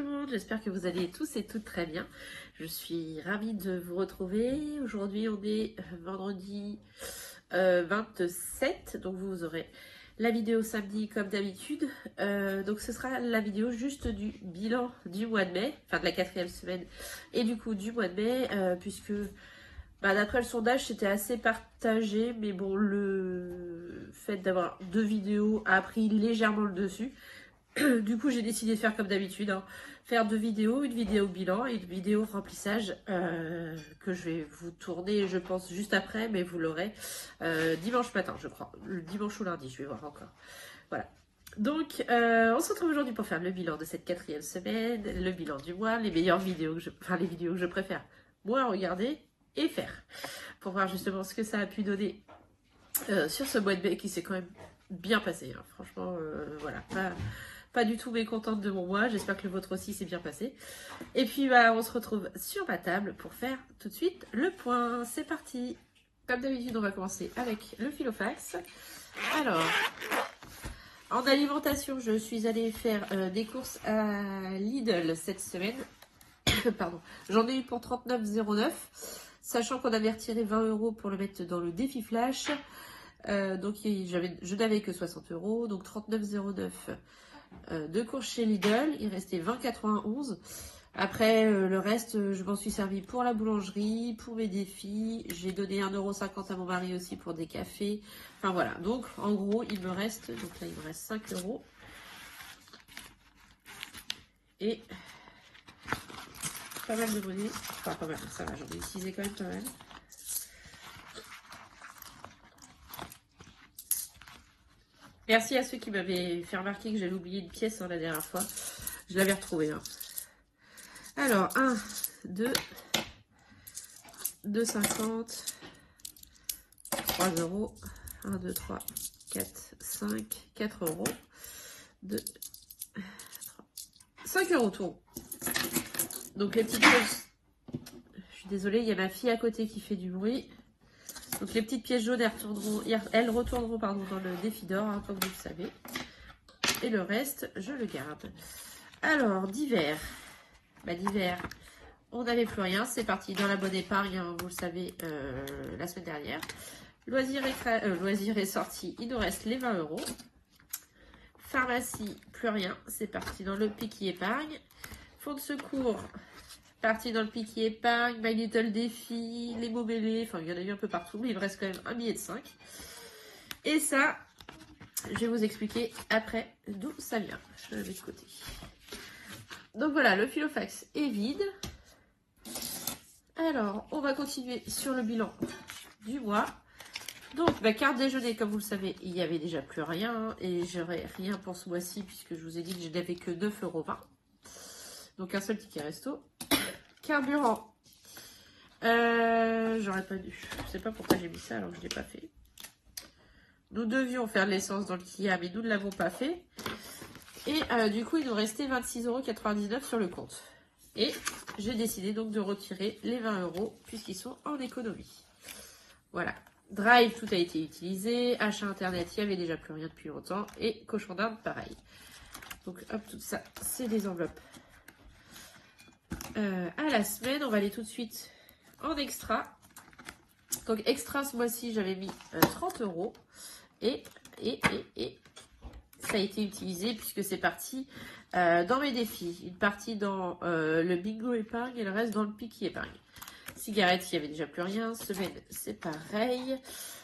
le monde, j'espère que vous allez tous et toutes très bien. Je suis ravie de vous retrouver. Aujourd'hui on est vendredi 27, donc vous aurez la vidéo samedi comme d'habitude. Donc ce sera la vidéo juste du bilan du mois de mai, enfin de la 4e semaine et du coup du mois de mai, puisque d'après le sondage c'était assez partagé, mais bon, le fait d'avoir 2 vidéos a pris légèrement le dessus. Du coup, j'ai décidé de faire comme d'habitude, hein, faire 2 vidéos, une vidéo bilan et une vidéo remplissage que je vais vous tourner, je pense, juste après, mais vous l'aurez dimanche matin, je crois. Le dimanche ou lundi, je vais voir encore. Voilà. Donc, on se retrouve aujourd'hui pour faire le bilan de cette 4e semaine, le bilan du mois, les meilleures vidéos, les vidéos que je préfère, moi, regarder et faire. Pour voir justement ce que ça a pu donner sur ce mois de mai qui s'est quand même bien passé. Hein. Franchement, voilà, pas du tout mécontente de mon mois. J'espère que le vôtre aussi s'est bien passé. Et puis, on se retrouve sur ma table pour faire tout de suite le point. C'est parti. Comme d'habitude, on va commencer avec le Filofax. Alors, en alimentation, je suis allée faire des courses à Lidl cette semaine. Pardon. J'en ai eu pour 39,09. Sachant qu'on avait retiré 20 € pour le mettre dans le défi flash. Donc, je n'avais que 60 €. Donc, 39,09. De courses chez Lidl, il restait 20,91. Après, le reste, je m'en suis servi pour la boulangerie, pour mes défis. J'ai donné 1,50 € à mon mari aussi pour des cafés. Enfin voilà, donc en gros, il me reste, donc là il me reste 5 €. Et pas mal de monnaie. Enfin pas mal, ça va, j'en ai utilisé quand même pas mal. Merci à ceux qui m'avaient fait remarquer que j'avais oublié une pièce la dernière fois. Je l'avais retrouvée. Hein. Alors, 1, 2, 2,50, 3 €, 1, 2, 3, 4, 5, 4 €, 2, 3, 5 € tout rond. Donc les petites pièces, je suis désolée, il y a ma fille à côté qui fait du bruit. Donc les petites pièces jaunes, elles retourneront dans le défi d'or, hein, comme vous le savez. Et le reste, je le garde. Alors, divers. Divers, on n'avait plus rien. C'est parti dans la bonne épargne, hein, vous le savez, la semaine dernière. Loisirs est sorti, il nous reste les 20 €. Pharmacie, plus rien. C'est parti dans le piqui épargne. Fonds de secours, parti dans le piqui épargne. My Little Défi, les mots mêlés. Enfin, il y en a eu un peu partout, mais il me reste quand même un billet de 5. Et ça, je vais vous expliquer après d'où ça vient. Je le mets de côté. Donc voilà, le Filofax est vide. Alors, on va continuer sur le bilan du mois. Donc, carte déjeuner, comme vous le savez, il n'y avait déjà plus rien. Et j'aurai rien pour ce mois-ci, puisque je vous ai dit que je n'avais que 9,20 €. Donc, un seul ticket resto. Carburant. J'aurais pas dû. Je sais pas pourquoi j'ai mis ça alors que je ne l'ai pas fait. Nous devions faire de l'essence dans le Kia, mais nous ne l'avons pas fait. Et du coup, il nous restait 26,99 € sur le compte. Et j'ai décidé donc de retirer les 20 € puisqu'ils sont en économie. Voilà. Drive, tout a été utilisé. Achat internet, il n'y avait déjà plus rien depuis longtemps. Et cochon d'Inde, pareil. Donc hop, tout ça, c'est des enveloppes. À la semaine, on va aller tout de suite en extra. Donc extra, ce mois-ci, j'avais mis 30 €. Et ça a été utilisé puisque c'est parti dans mes défis. Une partie dans le bingo épargne et le reste dans le piqui épargne. Cigarettes, il n'y avait déjà plus rien. Semaine, c'est pareil.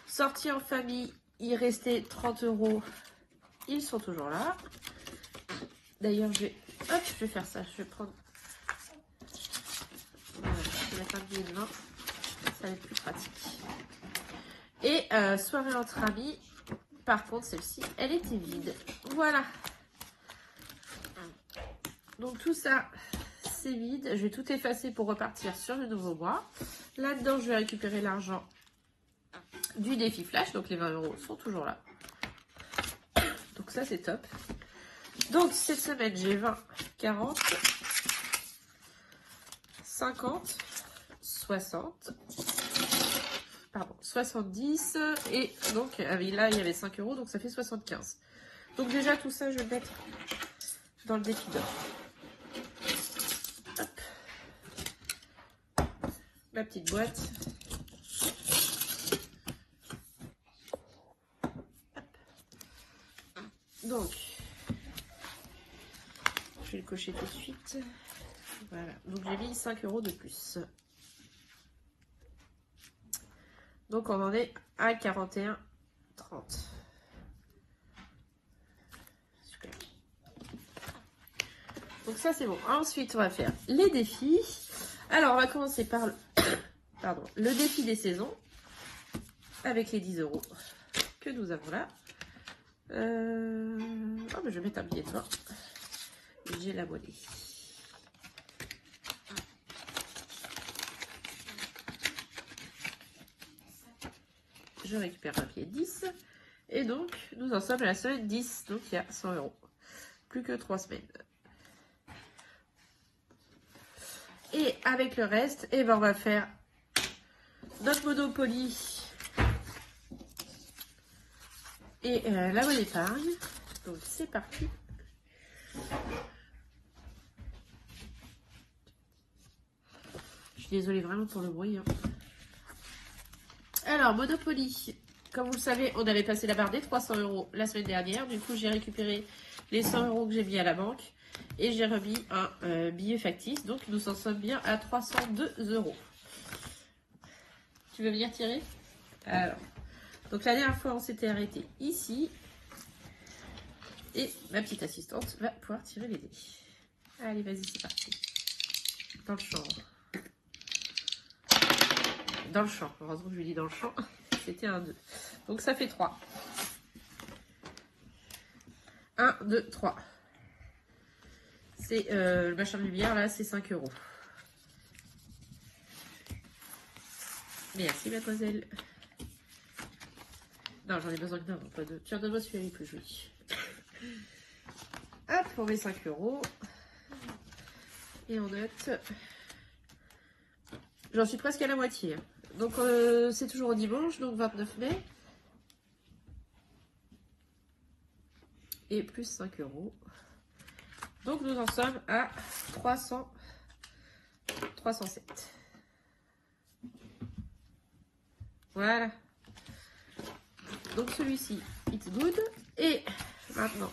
Sortie en famille, il restait 30 €. Ils sont toujours là. D'ailleurs, je vais faire ça. Je vais prendre... Voilà, je vais mettre un billet de 20. Ça va être plus pratique. Et soirée entre amis. Par contre, celle-ci, elle était vide. Voilà. Donc tout ça, c'est vide. Je vais tout effacer pour repartir sur le nouveau mois. Là-dedans, je vais récupérer l'argent du défi flash. Donc les 20 € sont toujours là. Donc ça, c'est top. Donc cette semaine, j'ai 20, 40, 50, 60... Pardon, 70, et donc là il y avait 5 €, donc ça fait 75. Donc déjà tout ça je vais le mettre dans le défi d'or. la petite boîte. Donc, je vais le cocher tout de suite. Voilà, donc j'ai mis 5 € de plus. Donc on en est à 41,30. Super. Donc ça c'est bon. Ensuite on va faire les défis. Alors on va commencer par le, pardon, le défi des avec les 10 € que nous avons là. Oh, mais je vais mettre un billet de 20. J'ai la monnaie. Je récupère un billet de 10. Et donc, nous en sommes à la semaine 10. Donc, il y a 100 €. Plus que 3 semaines. Et avec le reste, eh ben, on va faire notre Monopoly et la bonne épargne. Donc, c'est parti. Je suis désolée vraiment pour le bruit. Hein. Alors, Monopoly. Comme vous le savez, on avait passé la barre des 300 € la semaine dernière. Du coup, j'ai récupéré les 100 € que j'ai mis à la banque. Et j'ai remis un billet factice. Donc, nous en sommes bien à 302 €. Tu veux venir tirer? Alors, donc la dernière fois, on s'était arrêté ici. Et ma petite assistante va pouvoir tirer les dés. Allez, vas-y, c'est parti. Dans le champ. Dans le champ. Heureusement que je lui dis dans le champ. C'était un 2. Donc, ça fait 3. 1, 2, 3. C'est le machin de lumière, là, c'est 5 €. Merci, mademoiselle. Non, j'en ai besoin que d'un, pas deux. Tiens, donne-moi celui-là, il est plus joli. Hop, on met 5 €. Et on note. J'en suis presque à la moitié. Donc, c'est toujours au dimanche, donc 29 mai. Et plus 5 €. Donc, nous en sommes à 307. Voilà. Donc, celui-ci, it's good. Et maintenant,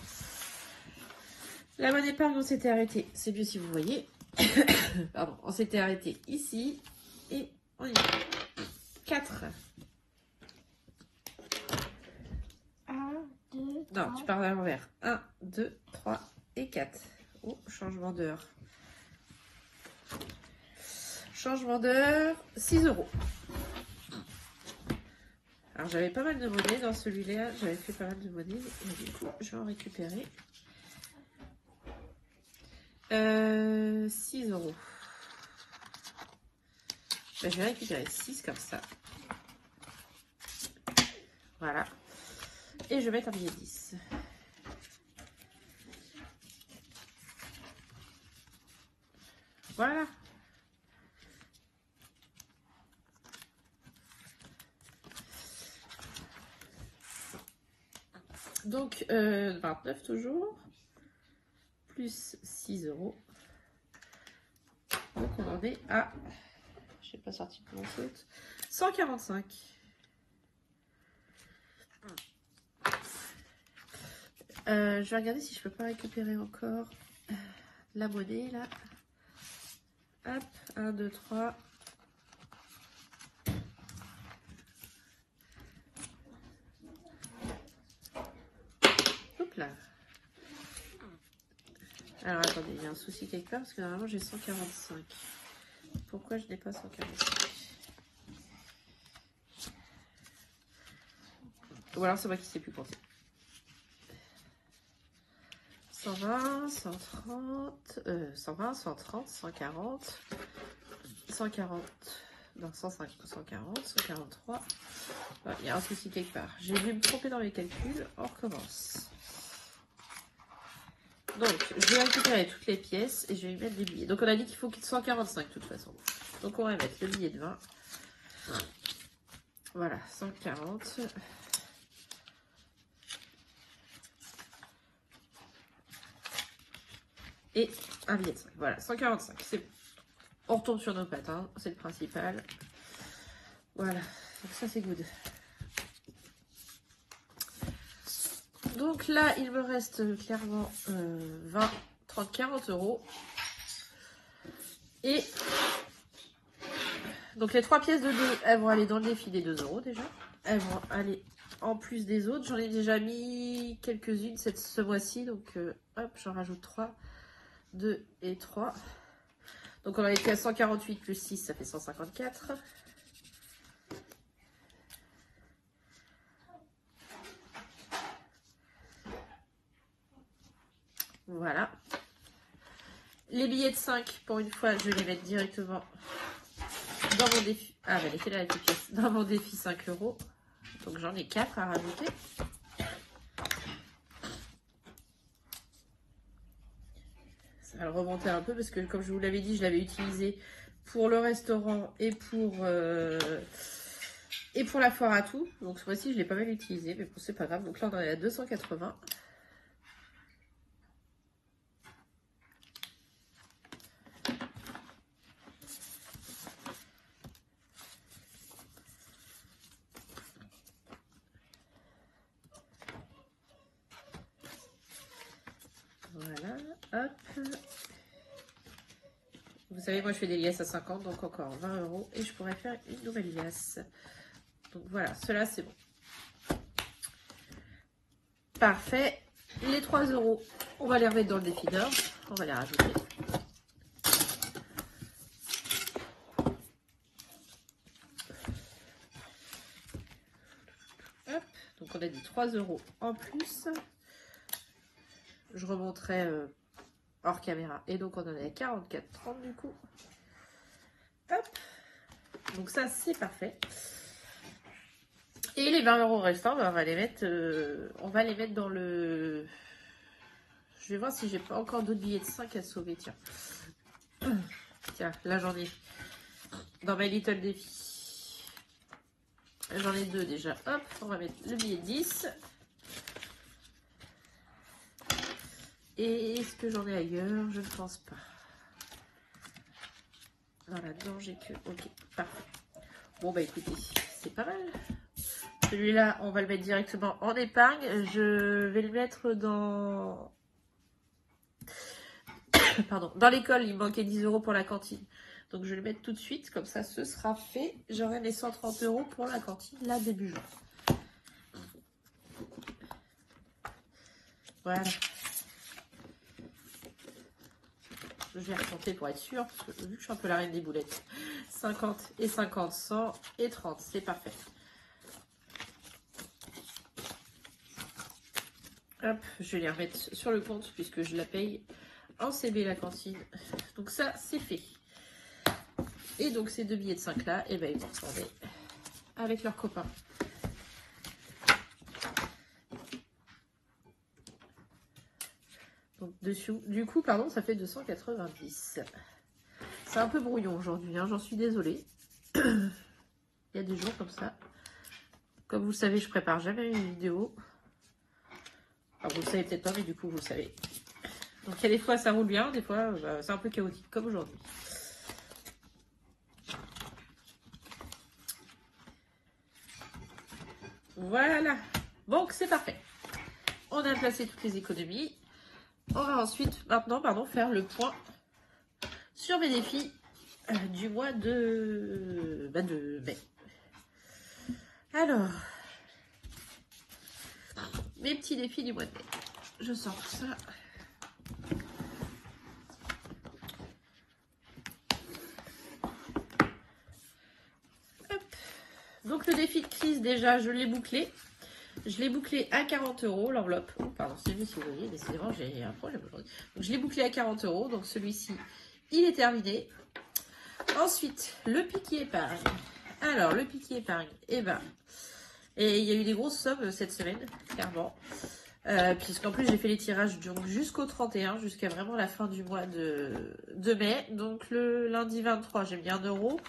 la bonne épargne, on s'était arrêté. C'est mieux si vous voyez. Pardon, on s'était arrêté ici. Et on y va. 4. 1, 2, 3. Non, tu pars à l'envers. 1, 2, 3 et 4. Oh, changement d'heure. Changement d'heure, 6 €. Alors, j'avais pas mal de monnaie dans celui-là. J'avais fait pas mal de monnaie. Et du coup, je vais en récupérer. 6 €. Ben, je vais récupérer 6 comme ça. Voilà. Et je vais mettre un billet 10. Voilà. Donc, 29 toujours. Plus 6 €. Donc, on en est à... Je n'ai pas sorti pour mon saute. 145. Je vais regarder si je peux pas récupérer encore la monnaie, là. Hop, 1, 2, 3. Hop là. Alors, attendez, il y a un souci quelque part, parce que normalement, j'ai 145. Pourquoi je n'ai pas 145? Ou alors, c'est moi qui ne sais plus compter. 120, 130, 120, 130, 140, 140, non, 105, 140, 143. Ouais, il y a un souci quelque part. J'ai dû me tromper dans les calculs. On recommence. Donc, je vais récupérer toutes les pièces et je vais y mettre des billets. Donc, on a dit qu'il faut qu'il y ait 145 de toute façon. Donc, on va mettre le billet de 20. Voilà, 140. Et un billet de 5. Voilà, 145, c'est bon. On retombe sur nos pattes, hein, c'est le principal. Voilà, donc ça c'est good. Donc là, il me reste clairement 20, 30, 40 euros. Et donc les 3 pièces de 2, elles vont aller dans le défi des 2 euros déjà. Elles vont aller en plus des autres. J'en ai déjà mis quelques-unes ce mois-ci. Donc hop, j'en rajoute 3. 2 et 3. Donc on a été à 148 plus 6, ça fait 154. Voilà. Les billets de 5, pour une fois, je vais les mettre directement dans mon défi. Ah, bah, laissez là les pièces. Dans mon défi 5 euros. Donc j'en ai 4 à rajouter. Ça va le remonter un peu parce que, comme je vous l'avais dit, je l'avais utilisé pour le restaurant et pour la foire à tout. Donc ce mois-ci, je l'ai pas mal utilisé, mais bon, c'est pas grave. Donc là, on en est à 280. Voilà, hop. Vous savez, moi je fais des liasses à 50, donc encore 20 euros. Et je pourrais faire une nouvelle liasse. Donc voilà, cela c'est bon. Parfait. Les 3 euros, on va les remettre dans le défi d'or. On va les rajouter. Hop. Donc on a dit 3 euros en plus. Je remonterai hors caméra. Et donc on en est à 44,30 du coup. Hop. Donc ça c'est parfait. Et les 20 euros restants, bah, on va les mettre dans le... Je vais voir si j'ai pas encore d'autres billets de 5 à sauver. Tiens. Tiens, là j'en ai. Dans My Little Défi. J'en ai 2 déjà. Hop, on va mettre le billet de 10. Et est-ce que j'en ai ailleurs? Je ne pense pas. Non, là-dedans, j'ai que... Ok, parfait. Bon, bah écoutez, c'est pas mal. Celui-là, on va le mettre directement en épargne. Je vais le mettre dans... Pardon. Dans l'école, il me manquait 10 euros pour la cantine. Donc, je vais le mettre tout de suite. Comme ça, ce sera fait. J'aurai mes 130 euros pour la cantine, là, début juin. Voilà. Je vais recompter pour être sûre, parce que vu que je suis un peu la reine des boulettes. 50 et 50, 100 et 30, c'est parfait. Hop, je vais les remettre sur le compte, puisque je la paye en CB la cantine. Donc ça, c'est fait. Et donc ces 2 billets de 5 là, et ben ils vont retourner avec leurs copains. Donc dessus, du coup, pardon, ça fait 290. C'est un peu brouillon aujourd'hui, hein, j'en suis désolée. Il y a des jours comme ça. Comme vous le savez, je prépare jamais une vidéo. Alors, vous le savez peut-être pas, mais du coup, vous le savez. Donc il y a des fois, ça roule bien, des fois, bah, c'est un peu chaotique, comme aujourd'hui. Voilà. Donc, c'est parfait. On a placé toutes les économies. On va ensuite, maintenant, faire le point sur mes défis du mois de mai. Alors, mes petits défis du mois de mai. Je sors tout ça. Hop. Donc, le défi de crise, déjà, je l'ai bouclé. Je l'ai bouclé à 40 euros, l'enveloppe. Oh, pardon, c'est mieux si vous voyez, décidément, j'ai un problème aujourd'hui. Donc, je l'ai bouclé à 40 euros. Donc, celui-ci, il est terminé. Ensuite, le piquet épargne. Alors, le piquet épargne, et il y a eu des grosses sommes cette semaine, clairement. Puisqu'en plus, j'ai fait les tirages jusqu'au 31, jusqu'à vraiment la fin du mois de mai. Donc, le lundi 23, j'ai mis 1 euro.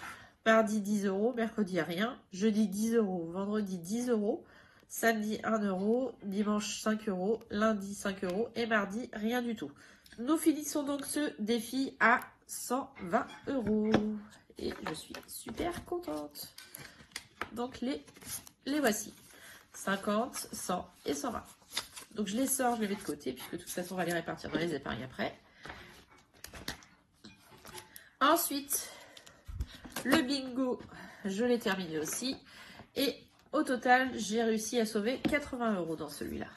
Mardi, 10 euros. Mercredi, rien. Jeudi, 10 euros. Vendredi, 10 euros. Samedi, 1 euro. Dimanche, 5 euros. Lundi, 5 euros. Et mardi, rien du tout. Nous finissons donc ce défi à 120 €. Et je suis super contente. Donc les voici. 50, 100 et 120. Donc je les sors, je les mets de côté, puisque de toute façon on va les répartir dans les épargnes après. Ensuite, le bingo, je l'ai terminé aussi. Et au total, j'ai réussi à sauver 80 € dans celui-là.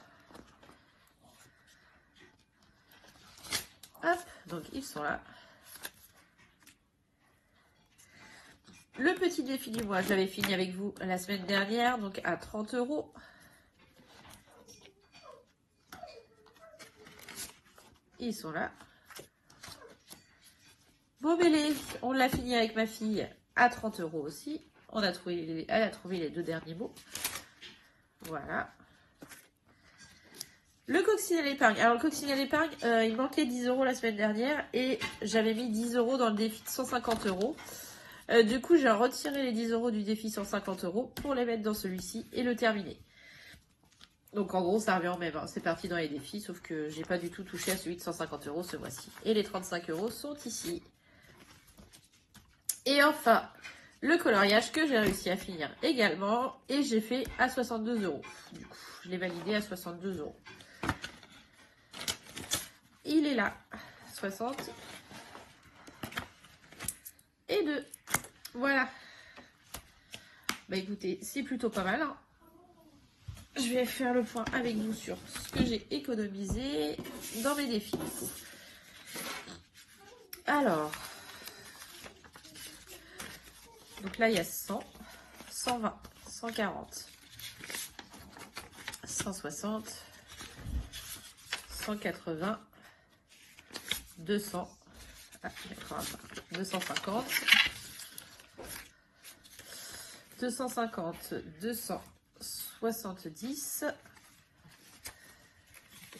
Hop, donc ils sont là. Le petit défi du mois, j'avais fini avec vous la semaine dernière, donc à 30 €. Ils sont là. Bobélé, on l'a fini avec ma fille à 30 € aussi. Elle a trouvé les 2 derniers mots. Voilà. Le coccinelle épargne. Alors le coccinelle épargne, il manquait 10 € la semaine dernière et j'avais mis 10 € dans le défi de 150 €. Du coup, j'ai retiré les 10 € du défi 150 € pour les mettre dans celui-ci et le terminer. Donc en gros, ça revient au même. Hein. C'est parti dans les défis, sauf que j'ai pas du tout touché à celui de 150 € ce mois-ci. Et les 35 € sont ici. Et enfin, le coloriage que j'ai réussi à finir également. Et j'ai fait à 62 €. Du coup, je l'ai validé à 62 €. Il est là. 60 et 2. Voilà. Bah écoutez, c'est plutôt pas mal. Hein. Je vais faire le point avec vous sur ce que j'ai économisé dans mes défis. Du coup. Alors. Donc là, il y a 100, 120, 140, 160, 180, 200, 250, 250, 270,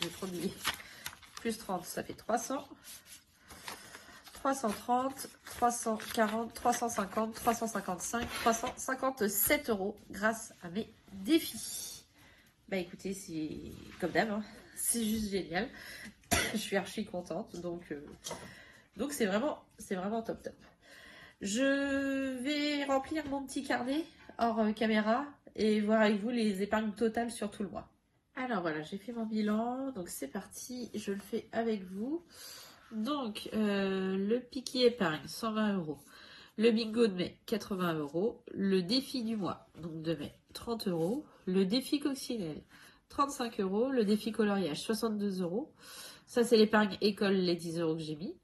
j'ai trop oublié, plus 30, ça fait 300, 330, 340, 350, 355, 357 € grâce à mes défis. Bah écoutez, c'est comme d'hab, hein. C'est juste génial. Je suis archi contente, donc c'est vraiment top. Je vais remplir mon petit carnet hors caméra et voir avec vous les épargnes totales sur tout le mois. Alors voilà, j'ai fait mon bilan, donc c'est parti, je le fais avec vous. Donc, le piquet épargne, 120 €. Le bingo de mai, 80 €. Le défi du mois, donc de mai, 30 €. Le défi coccinelle, 35 €. Le défi coloriage, 62 €. Ça, c'est l'épargne école, les 10 € que j'ai mis.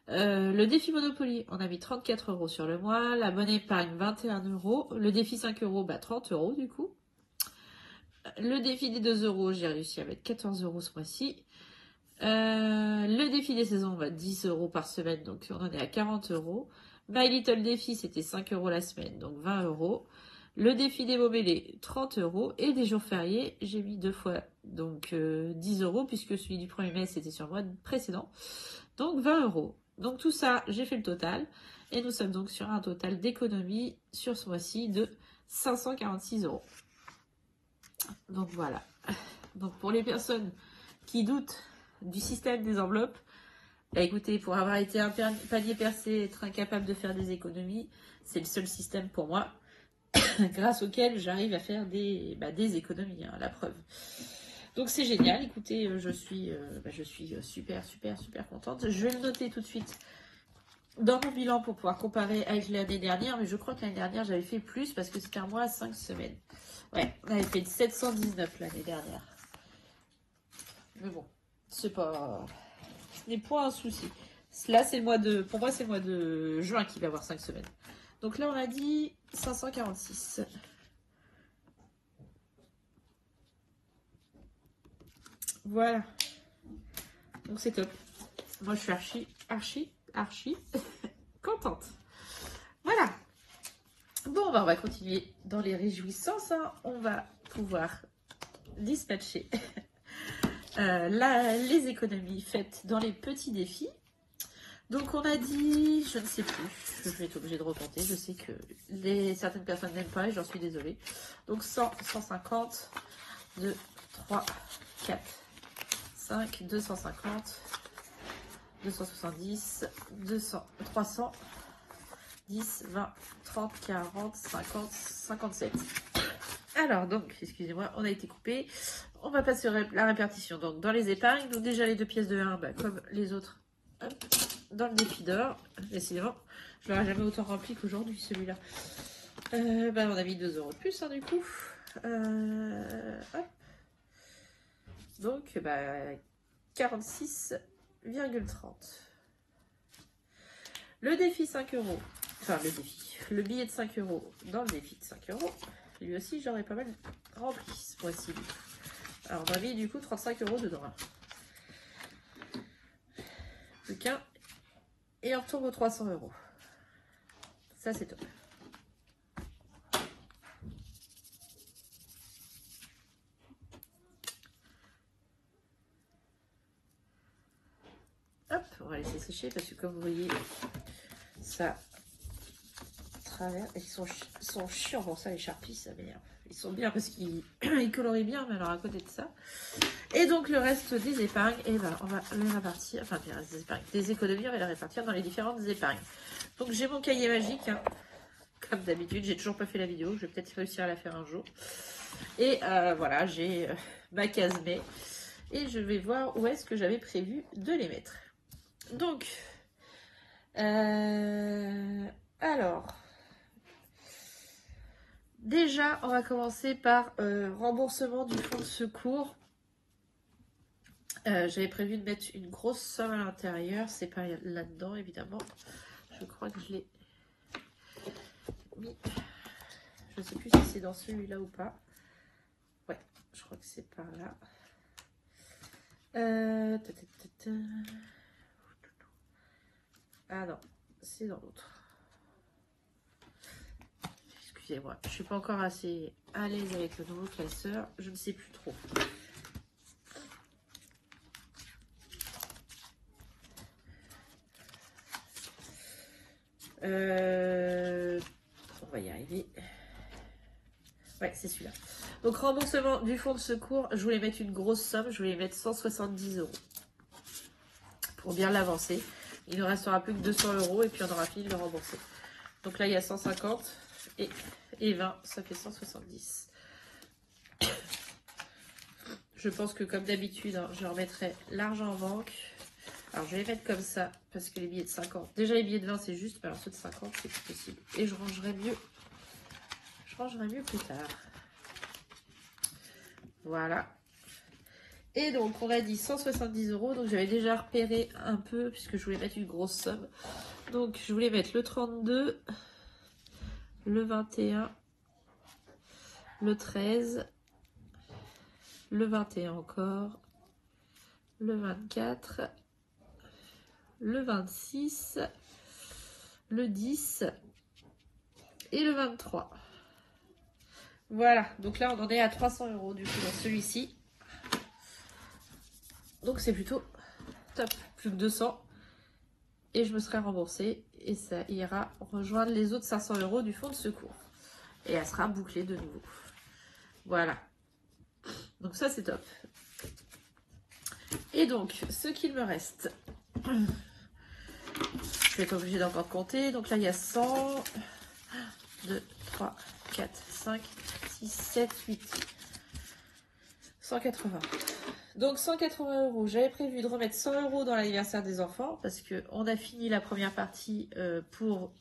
Le défi Monopoly, on a mis 34 € sur le mois. La bonne épargne, 21 €. Le défi 5 €, bah 30 € du coup. Le défi des 2 €, j'ai réussi à mettre 14 € ce mois-ci. Le défi des saisons, on va 10 € par semaine, donc on en est à 40 €. My Little Défi, c'était 5 € la semaine, donc 20 €. Le défi des Bobélés, 30 €. Et des jours fériés, j'ai mis 2 fois, donc 10 €, puisque celui du 1er mai, c'était sur le mois précédent. Donc 20 €. Donc tout ça, j'ai fait le total. Et nous sommes donc sur un total d'économie sur ce mois-ci de 546 €. Donc voilà. Donc pour les personnes qui doutent du système des enveloppes, bah écoutez, pour avoir été un panier percé, être incapable de faire des économies, c'est le seul système pour moi, grâce auquel j'arrive à faire des économies, hein, la preuve. Donc c'est génial, écoutez, je suis super contente. Je vais le noter tout de suite dans mon bilan pour pouvoir comparer avec l'année dernière, mais je crois que l'année dernière j'avais fait plus parce que c'était un mois à 5 semaines. Ouais, on avait fait 719 l'année dernière. Mais bon, ce n'est pas un souci. Là, pour moi, c'est le mois de juin qui va avoir 5 semaines. Donc là, on a dit 546. Voilà. Donc c'est top. Moi, je suis archi contente. Voilà. Bon, bah, on va continuer dans les réjouissances. Hein. On va pouvoir dispatcher les économies faites dans les petits défis. Donc on a dit, je ne sais plus, je vais être obligée de recompter, je sais que certaines personnes n'aiment pas et j'en suis désolée. Donc 100, 150, 2, 3, 4, 5, 250, 270, 200, 300, 10, 20, 30, 40, 50, 57. Alors donc, excusez-moi, on a été coupé. On va passer la répartition. Donc dans les épargnes, donc déjà les 2 pièces de 1, bah, comme les autres, hop, dans le défi d'or. Décidément, je l'aurais jamais autant rempli qu'aujourd'hui celui-là. Bah, on a mis 2 € de plus, hein, du coup. Hop. Donc, bah, 46,30. Le défi 5 €. Enfin, le défi. Le billet de 5 € dans le défi de 5 €. Lui aussi, j'aurais pas mal rempli ce mois-ci. Alors, on a mis du coup 35 € dedans. Plus qu'un. Et on retourne aux 300 €. Ça, c'est top. Hop, on va laisser sécher parce que comme vous voyez, ça travers. Ils sont chiants pour ça, les Sharpies, ça m'énerve. Ils sont bien parce qu'ils colorient bien, mais alors à côté de ça. Et donc le reste des épargnes, et ben, on va les répartir, enfin des épargnes, des économies, on va les répartir dans les différentes épargnes. Donc j'ai mon cahier magique, hein. Comme d'habitude, j'ai toujours pas fait la vidéo, je vais peut-être réussir à la faire un jour. Et voilà, j'ai ma case mai. Et je vais voir où est-ce que j'avais prévu de les mettre. Donc, alors, déjà, on va commencer par remboursement du fonds de secours. J'avais prévu de mettre une grosse somme à l'intérieur. C'est pas là-dedans, évidemment. Je crois que je l'ai mis. Je sais plus si c'est dans celui-là ou pas. Ouais, je crois que c'est par là. Ah non, c'est dans l'autre. Excusez-moi, je suis pas encore assez à l'aise avec le nouveau classeur. Je ne sais plus trop. On va y arriver. Ouais, c'est celui-là. Donc, remboursement du fonds de secours. Je voulais mettre une grosse somme. Je voulais mettre 170 € pour bien l'avancer. Il ne restera plus que 200 € et puis on aura fini de le rembourser. Donc là, il y a 150 et 20. Ça fait 170. Je pense que comme d'habitude, hein, je remettrai l'argent en banque. Alors, je vais les mettre comme ça, parce que les billets de 50... Déjà, les billets de 20, c'est juste, mais alors ceux de 50, c'est plus possible. Et je rangerai mieux. Je rangerai mieux plus tard. Voilà. Et donc, on a dit 170 €. Donc, j'avais déjà repéré un peu, puisque je voulais mettre une grosse somme. Donc, je voulais mettre le 32, le 21, le 13, le 21 encore, le 24... le 26, le 10 et le 23. Voilà, donc là on en est à 300 € du coup dans celui-ci. Donc c'est plutôt top, plus que 200 et je me serai remboursée et ça ira rejoindre les autres 500 € du fonds de secours. Et elle sera bouclée de nouveau. Voilà. Donc ça c'est top. Et donc, ce qu'il me reste... Je vais être obligée d'encore compter. Donc là, il y a 100, 2, 3, 4, 5, 6, 7, 8. 180. Donc 180 €. J'avais prévu de remettre 100 € dans l'anniversaire des enfants parce qu'on a fini la première partie pour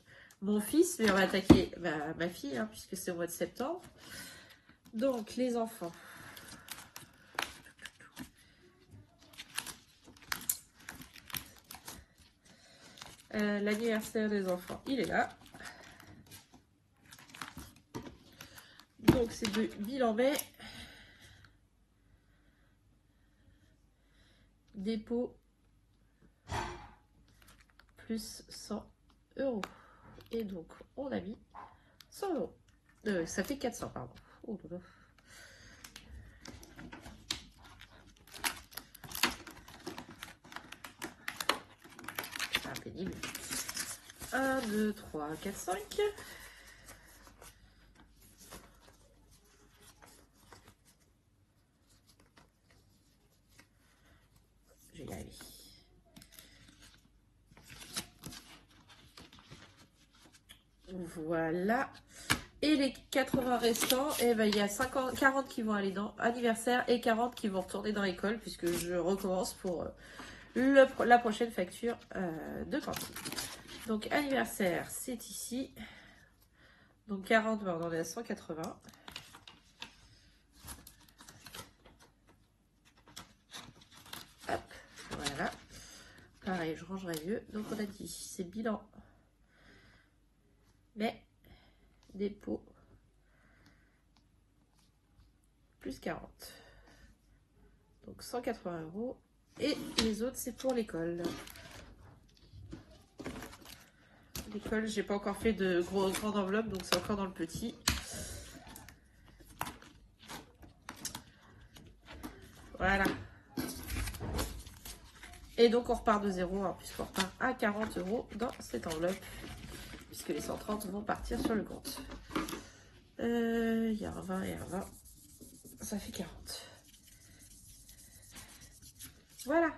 mon fils. Mais on va attaquer ma fille hein, puisque c'est au mois de septembre. Donc les enfants. L'anniversaire des enfants, il est là. Donc c'est de bilan mai. Dépôt plus 100 €. Et donc on a mis 100 €. Ça fait 400, pardon. Oh là là. C'est pénible. 1, 2, 3, 4, 5. Je vais y arriver. Voilà. Et les 80 restants, eh ben, il y a 40 qui vont aller dans anniversaire et 40 qui vont retourner dans l'école puisque je recommence pour la prochaine facture de cantine. Donc anniversaire, c'est ici. Donc 40, ben, on en est à 180. Hop, voilà. Pareil, je rangerai mieux. Donc on a dit, c'est bilan. Mais dépôt plus 40. Donc 180 €. Et les autres, c'est pour l'école. L'école, j'ai pas encore fait de grande enveloppe, donc c'est encore dans le petit. Voilà. Et donc on repart de zéro, hein, puisqu'on repart à 40 € dans cette enveloppe, puisque les 130 vont partir sur le compte. Il y a un 20 et un 20, ça fait 40. Voilà.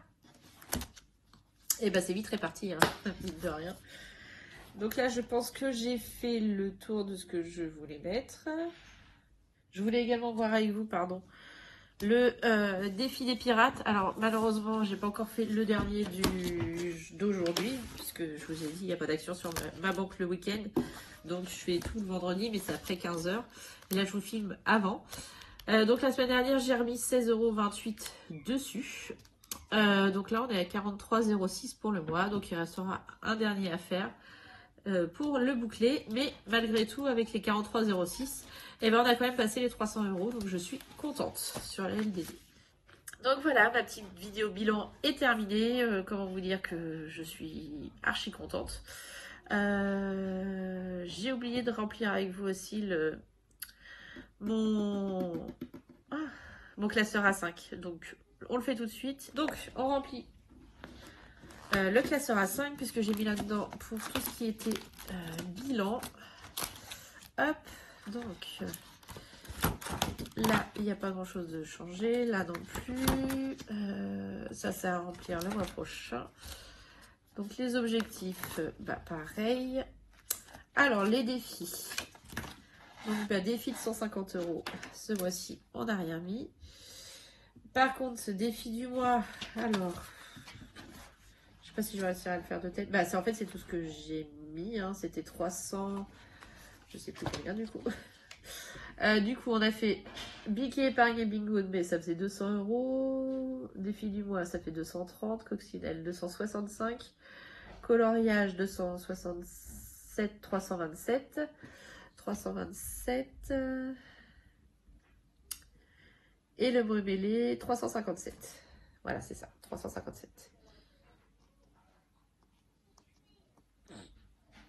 Et ben c'est vite réparti, hein, mine de rien. Donc là, je pense que j'ai fait le tour de ce que je voulais mettre. Je voulais également voir avec vous, pardon, le défi des pirates. Alors malheureusement, j'ai pas encore fait le dernier d'aujourd'hui, puisque je vous ai dit, il n'y a pas d'action sur ma banque le week-end. Donc je fais tout le vendredi, mais c'est après 15 h. Et là, je vous filme avant. Donc la semaine dernière, j'ai remis 16,28 € dessus. Donc là, on est à 43,06 € pour le mois. Donc il restera un dernier à faire pour le boucler. Mais malgré tout, avec les 43,06 €, et ben on a quand même passé les 300 €. Donc je suis contente sur la LDD. Donc voilà, ma petite vidéo bilan est terminée. Comment vous dire que je suis archi contente. J'ai oublié de remplir avec vous aussi mon classeur A5. Donc on le fait tout de suite. Donc on remplit le classeur A5 puisque j'ai mis là-dedans pour tout ce qui était bilan. Hop, donc là il n'y a pas grand chose de changé, là non plus. Ça c'est à remplir le mois prochain. Donc les objectifs, bah pareil. Alors les défis. Donc bah, défi de 150 € ce mois-ci, on n'a rien mis. Par contre, ce défi du mois, alors, je sais pas si je vais réussir à le faire de tête. Bah en fait c'est tout ce que j'ai mis, hein. C'était 300, je sais plus combien du coup. Du coup on a fait Biquet, épargne et bingo, mais ça faisait 200 €. Défi du mois, ça fait 230. Coccinelle 265. Coloriage 267, 327. 327. Et le brumélé 357. Voilà, c'est ça, 357.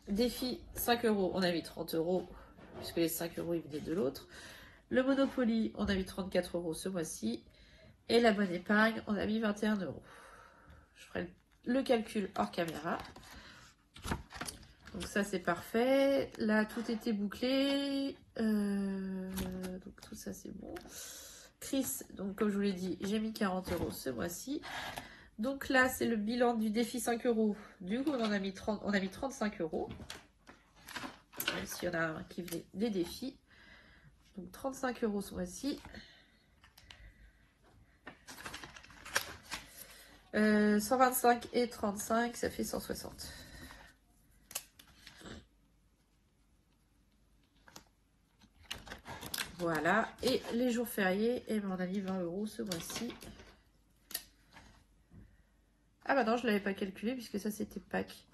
Défi 5 €, on a mis 30 €, puisque les 5 € ils venaient de l'autre. Le Monopoly, on a mis 34 € ce mois-ci. Et la bonne épargne, on a mis 21 €. Je ferai le calcul hors caméra. Donc ça c'est parfait. Là tout était bouclé. Donc tout ça c'est bon. Chris, donc comme je vous l'ai dit, j'ai mis 40 € ce mois-ci. Donc là c'est le bilan du défi 5 €. Du coup on a mis 35 €. Même s'il y en a un qui venait des défis. Donc 35 € ce mois-ci. 125 et 35, ça fait 160. Voilà, et les jours fériés, et ben on a mis 20 € ce mois-ci. Ah bah non, je ne l'avais pas calculé puisque ça c'était Pâques.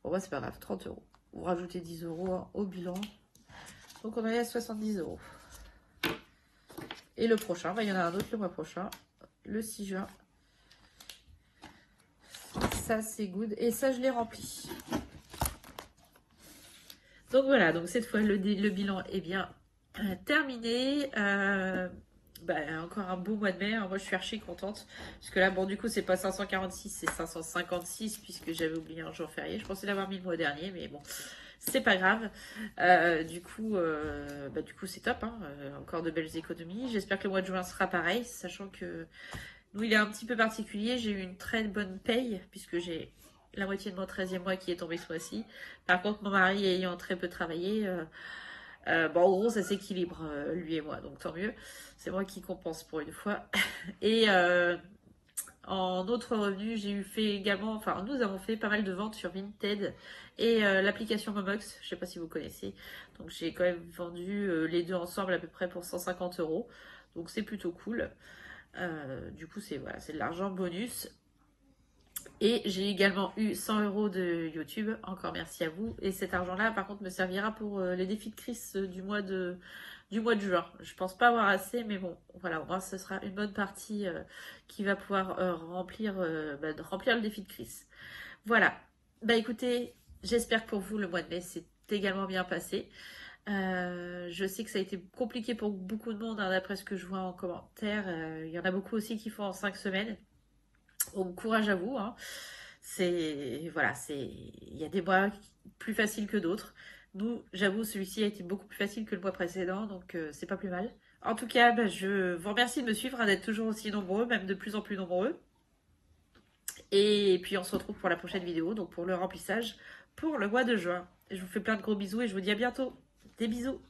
Bon bah c'est pas grave, 30 €. Vous rajoutez 10 € au bilan. Donc on est à 70 €. Et le prochain, bah, il y en a un autre le mois prochain, le 6 juin. Ça c'est good, et ça je l'ai rempli. Donc voilà, donc cette fois le bilan est bien terminé. Encore un beau mois de mai, hein. Moi je suis archi contente parce que là bon du coup c'est pas 546, c'est 556 puisque j'avais oublié un jour férié. Je pensais l'avoir mis le mois dernier, mais bon c'est pas grave. Du coup c'est top, hein. Encore de belles économies. J'espère que le mois de juin sera pareil, sachant que nous il est un petit peu particulier. J'ai eu une très bonne paye puisque j'ai la moitié de mon 13e mois qui est tombé ce mois-ci. Par contre, mon mari ayant très peu travaillé, bon, en gros, ça s'équilibre, lui et moi, donc tant mieux. C'est moi qui compense pour une fois. Et en autre revenu, j'ai eu fait également, enfin, nous avons fait pas mal de ventes sur Vinted et l'application Momox, je sais pas si vous connaissez. Donc, j'ai quand même vendu les deux ensemble à peu près pour 150 euros. Donc, c'est plutôt cool. Du coup, c'est voilà, c'est de l'argent bonus. Et j'ai également eu 100 euros de YouTube, encore merci à vous. Et cet argent-là, par contre, me servira pour les défis de Chris du mois de juin. Je pense pas avoir assez, mais bon, voilà, au moins ce sera une bonne partie qui va pouvoir remplir le défi de Chris. Voilà. Bah écoutez, j'espère que pour vous, le mois de mai s'est également bien passé. Je sais que ça a été compliqué pour beaucoup de monde, hein, d'après ce que je vois en commentaire. Il y en a beaucoup aussi qui font en 5 semaines. Donc courage à vous, hein. Il y a des mois plus faciles que d'autres. Nous, j'avoue, celui-ci a été beaucoup plus facile que le mois précédent, donc c'est pas plus mal. En tout cas, bah, je vous remercie de me suivre, hein, d'être toujours aussi nombreux, même de plus en plus nombreux. Et puis on se retrouve pour la prochaine vidéo, donc pour le remplissage pour le mois de juin. Je vous fais plein de gros bisous et je vous dis à bientôt. Des bisous.